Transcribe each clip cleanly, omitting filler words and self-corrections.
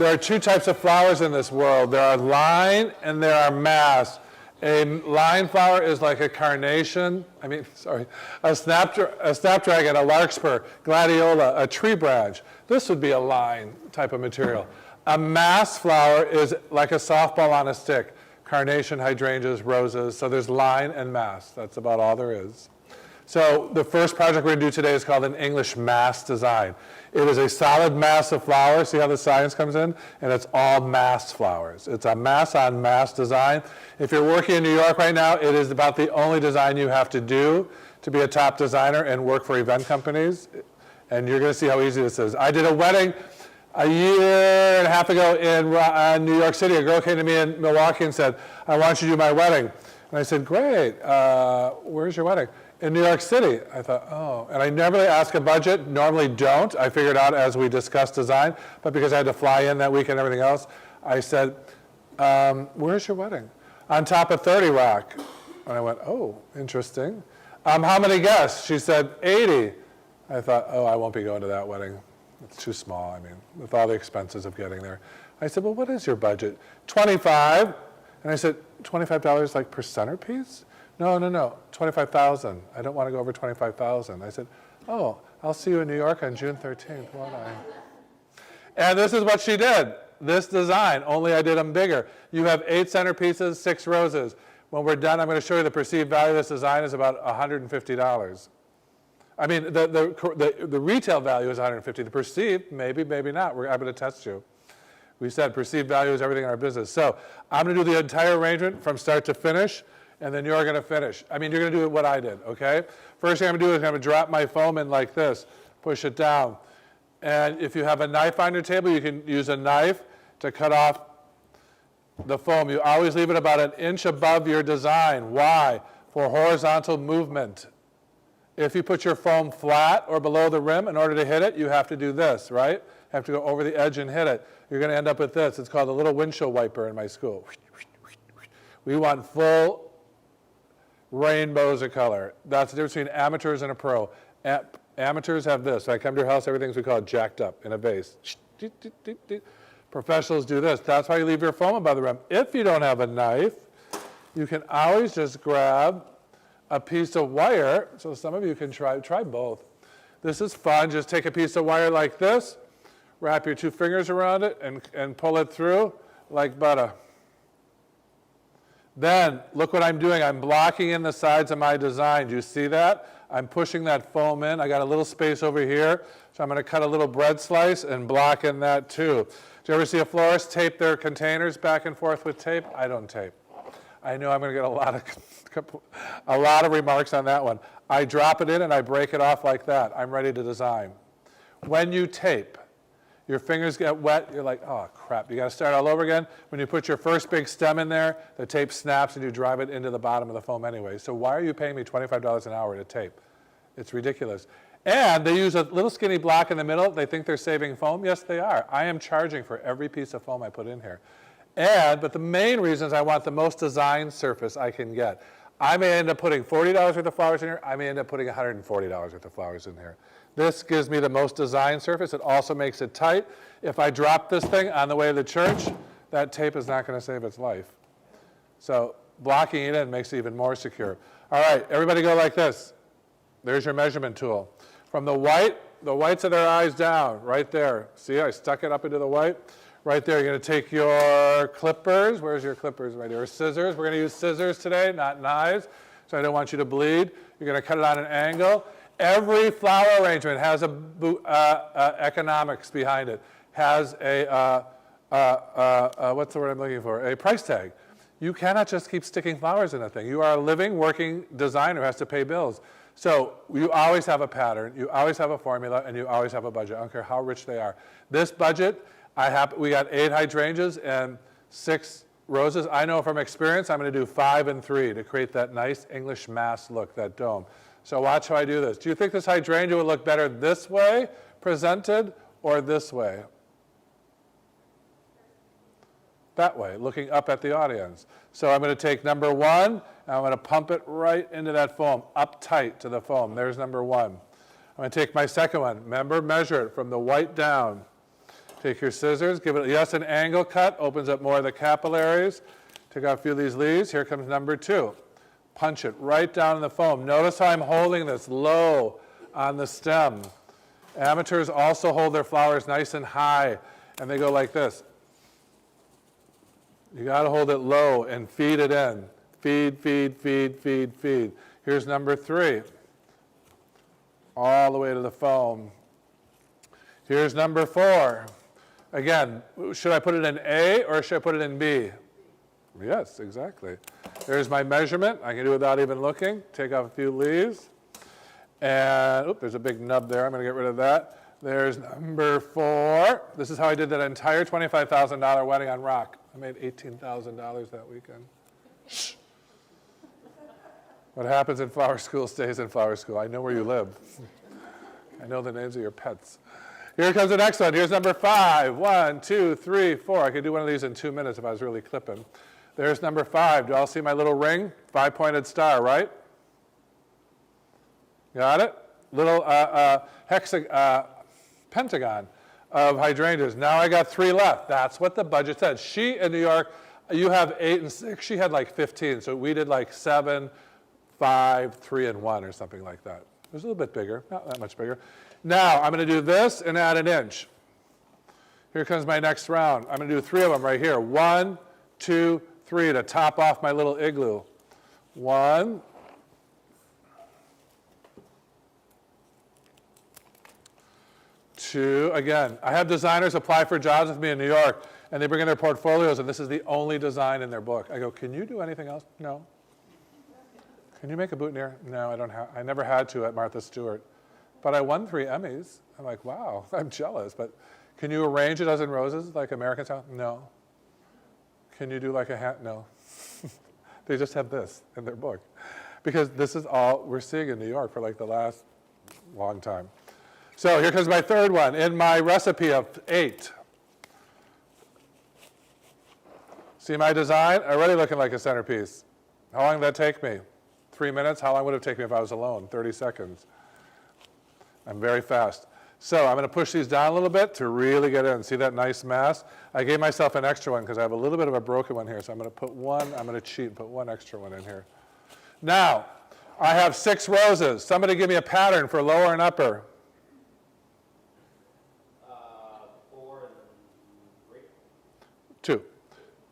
there are two types of flowers in this world. There are line and there are mass. A line flower is like a carnation, a snapdragon, a larkspur, gladiola, a tree branch. This would be a line type of material. A mass flower is like a softball on a stick. Carnation, hydrangeas, roses. So there's line and mass. That's about all there is. So the first project we're going to do today is called an English mass design. It is a solid mass of flowers. See how the science comes in? And it's all mass flowers. It's a mass on mass design. If you're working in New York right now, it is about the only design you have to do to be a top designer and work for event companies. And you're going to see how easy this is. I did a wedding a year and a half ago in New York City. A girl came to me in Milwaukee and said, I want you to do my wedding. And I said, great. Where's your wedding? In New York City. I thought, oh. And I never ask a budget, normally don't. I figured out as we discussed design, but because I had to fly in that week and everything else, I said, where's your wedding? On top of 30 Rock. And I went, oh, interesting. How many guests? She said, 80. I thought, oh, I won't be going to that wedding. It's too small, with all the expenses of getting there. I said, well, what is your budget? 25. And I said, $25 like per centerpiece? No, 25,000. I don't want to go over 25,000. I said, oh, I'll see you in New York on June 13th, won't I? And this is what she did. This design, only I did them bigger. You have 8 centerpieces, 6 roses. When we're done, I'm going to show you the perceived value of this design is about $150. The retail value is $150. The perceived, maybe not. I'm going to test you. We said perceived value is everything in our business. So I'm going to do the entire arrangement from start to finish. And then you're going to finish. You're going to do what I did, okay? First thing I'm going to do is I'm going to drop my foam in like this, push it down. And if you have a knife on your table, you can use a knife to cut off the foam. You always leave it about an inch above your design. Why? For horizontal movement. If you put your foam flat or below the rim, in order to hit it, you have to do this, right? You have to go over the edge and hit it. You're going to end up with this. It's called a little windshield wiper in my school. We want full rainbows of color. That's the difference between amateurs and a pro. Amateurs have this. When I come to your house, everything's we call it jacked up in a vase. Professionals do this. That's why you leave your foam above the rim. If you don't have a knife, you can always just grab a piece of wire. So some of you can try both. This is fun. Just take a piece of wire like this, wrap your 2 fingers around it, and pull it through like butter. Then, look what I'm doing. I'm blocking in the sides of my design. Do you see that? I'm pushing that foam in. I got a little space over here, so I'm going to cut a little bread slice and block in that too. Do you ever see a florist tape their containers back and forth with tape? I don't tape. I know I'm going to get a lot of remarks on that one. I drop it in and I break it off like that. I'm ready to design. When you tape, your fingers get wet, you're like, oh crap, you got to start all over again. When you put your first big stem in there, the tape snaps and you drive it into the bottom of the foam anyway. So why are you paying me $25 an hour to tape? It's ridiculous. And they use a little skinny block in the middle. They think they're saving foam. Yes, they are. I am charging for every piece of foam I put in here. But the main reason is I want the most design surface I can get. I may end up putting $40 worth of flowers in here. I may end up putting $140 worth of flowers in here. This gives me the most design surface. It also makes it tight. If I drop this thing on the way to the church, that tape is not going to save its life. So blocking it in makes it even more secure. All right, everybody go like this. There's your measurement tool. From the whites of their eyes down, right there. See, I stuck it up into the white. Right there, you're going to take your clippers. Where's your clippers? Right there. Scissors. We're going to use scissors today, not knives, so I don't want you to bleed. You're going to cut it on an angle. Every flower arrangement has economics behind it, has what's the word I'm looking for? A price tag. You cannot just keep sticking flowers in a thing. You are a living, working designer who has to pay bills. So you always have a pattern, you always have a formula, and you always have a budget. I don't care how rich they are. This budget, we got 8 hydrangeas and 6 roses. I know from experience I'm going to do 5 and 3 to create that nice English mass look, that dome. So watch how I do this. Do you think this hydrangea would look better this way presented or this way? That way, looking up at the audience. So I'm going to take number 1, and I'm going to pump it right into that foam, up tight to the foam. There's number 1. I'm going to take my second one. Remember, measure it from the white down. Take your scissors, give it, yes, an angle cut, opens up more of the capillaries. Take out a few of these leaves. Here comes number 2. Punch it right down in the foam. Notice how I'm holding this low on the stem. Amateurs also hold their flowers nice and high, and they go like this. You got to hold it low and feed it in. Feed, feed, feed, feed, feed. Here's number 3. All the way to the foam. Here's number 4. Again, should I put it in A or should I put it in B? Yes, exactly. There's my measurement. I can do it without even looking. Take off a few leaves. And, there's a big nub there. I'm going to get rid of that. There's number 4. This is how I did that entire $25,000 wedding on rock. I made $18,000 that weekend. Shh. What happens in flower school stays in flower school. I know where you live. I know the names of your pets. Here comes the next one. Here's number 5. 1, 2, 3, 4. I could do one of these in 2 minutes if I was really clipping. There's number 5. Do you all see my little ring? 5-pointed star, right? Got it? Little pentagon of hydrangeas. Now I got 3 left. That's what the budget said. She in New York, you have 8 and 6. She had like 15. So we did like 7, 5, 3, and 1 or something like that. It was a little bit bigger, not that much bigger. Now I'm going to do this and add an inch. Here comes my next round. I'm going to do 3 of them right here. 1, 2, 3 to top off my little igloo. 1, 2. Again, I have designers apply for jobs with me in New York, and they bring in their portfolios, and this is the only design in their book. I go, can you do anything else? No. Can you make a boutonniere? No, I don't have. I never had to at Martha Stewart. But I won 3 Emmys. I'm like, wow, I'm jealous. But can you arrange a dozen roses like American style? No. Can you do like a hat? No. They just have this in their book. Because this is all we're seeing in New York for like the last long time. So here comes my 3rd one in my recipe of 8. See my design? Already looking like a centerpiece. How long did that take me? 3 minutes? How long would it take me if I was alone? 30 seconds. I'm very fast. So I'm going to push these down a little bit to really get in. See that nice mass? I gave myself an extra one because I have a little bit of a broken one here. So I'm going to put one, I'm going to cheat and put 1 extra one in here. Now, I have 6 roses. Somebody give me a pattern for lower and upper. 4 and 3. 2.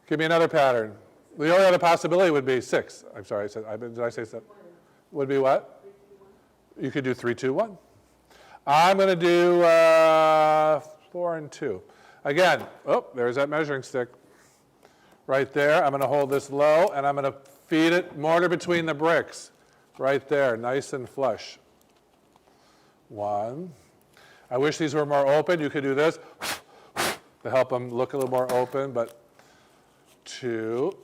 Give me another pattern. The only other possibility would be 6. I'm sorry, did I say 7? Would be what? 3, 2, 1. You could do 3, 2, 1. I'm going to do 4 and 2. Again, there's that measuring stick right there. I'm going to hold this low, and I'm going to feed it mortar between the bricks right there, nice and flush. 1. I wish these were more open. You could do this to help them look a little more open, but 2.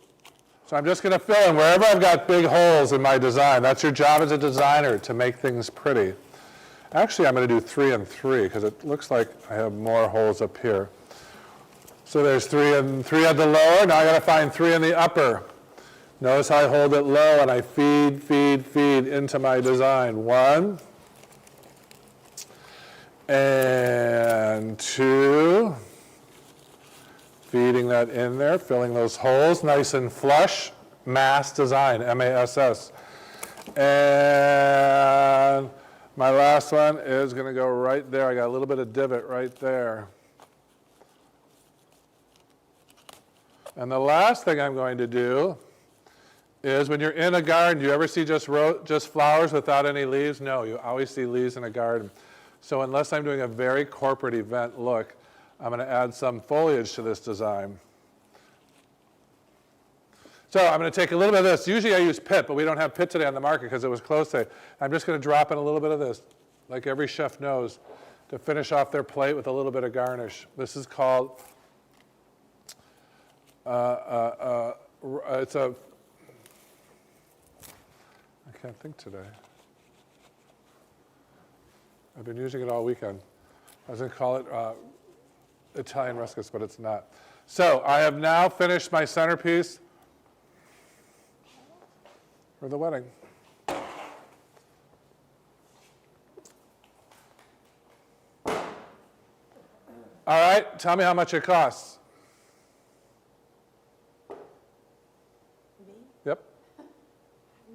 So I'm just going to fill in wherever I've got big holes in my design. That's your job as a designer, to make things pretty. Actually, I'm going to do 3 and 3 because it looks like I have more holes up here. So there's 3 and 3 at the lower. Now I got to find 3 in the upper. Notice how I hold it low and I feed, feed, feed into my design. 1 and 2. Feeding that in there, filling those holes nice and flush. Mass design, M-A-S-S. And my last one is going to go right there. I got a little bit of divot right there. And the last thing I'm going to do is when you're in a garden, do you ever see just flowers without any leaves? No, you always see leaves in a garden. So unless I'm doing a very corporate event look, I'm going to add some foliage to this design. So I'm going to take a little bit of this. Usually I use pit, but we don't have pit today on the market because it was closed today. I'm just going to drop in a little bit of this, like every chef knows, to finish off their plate with a little bit of garnish. This is called, it's a, I can't think today. I've been using it all weekend. I was going to call it Italian ruscus, but it's not. So I have now finished my centerpiece for the wedding. All right, tell me how much it costs. Me? Yep.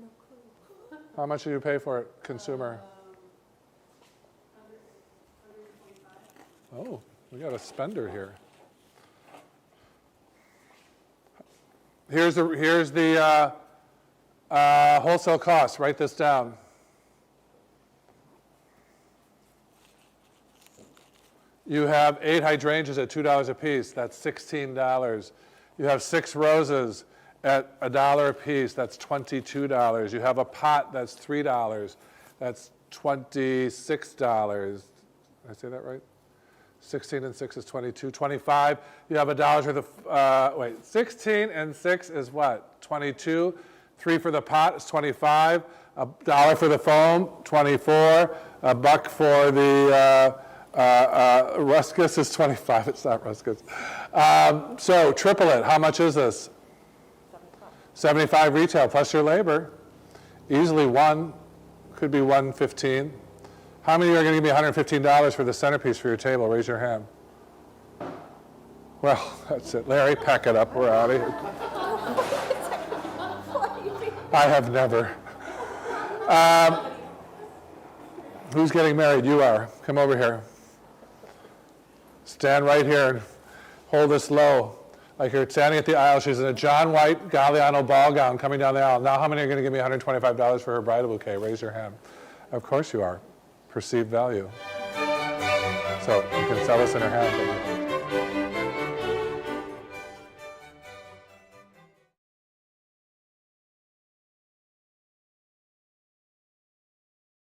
No clue. How much do you pay for it, consumer? 125. Oh, we got a spender here. Here's the wholesale cost. Write this down. You have 8 hydrangeas at $2 a piece. That's $16. You have 6 roses at $1 a piece. That's $22. You have a pot that's $3. That's $26. Did I say that right? 16 and 6 is 22. 25. You have $1 for the, 16 and 6 is what? 22. 3 for the pot is 25. $1 for the foam, 24. $1 for the Ruskus is 25. It's not Ruskus. So triple it. How much is this? 75 retail plus your labor. Easily one. Could be 115. How many are going to give me $115 for the centerpiece for your table? Raise your hand. Well, that's it. Larry, pack it up. We're out of here. I have never. Who's getting married? You are. Come over here. Stand right here and hold this low. Like you're standing at the aisle. She's in a John White Galliano ball gown coming down the aisle. Now how many are going to give me $125 for her bridal bouquet? Raise your hand. Of course you are. Perceived value. So you can sell this in her hand.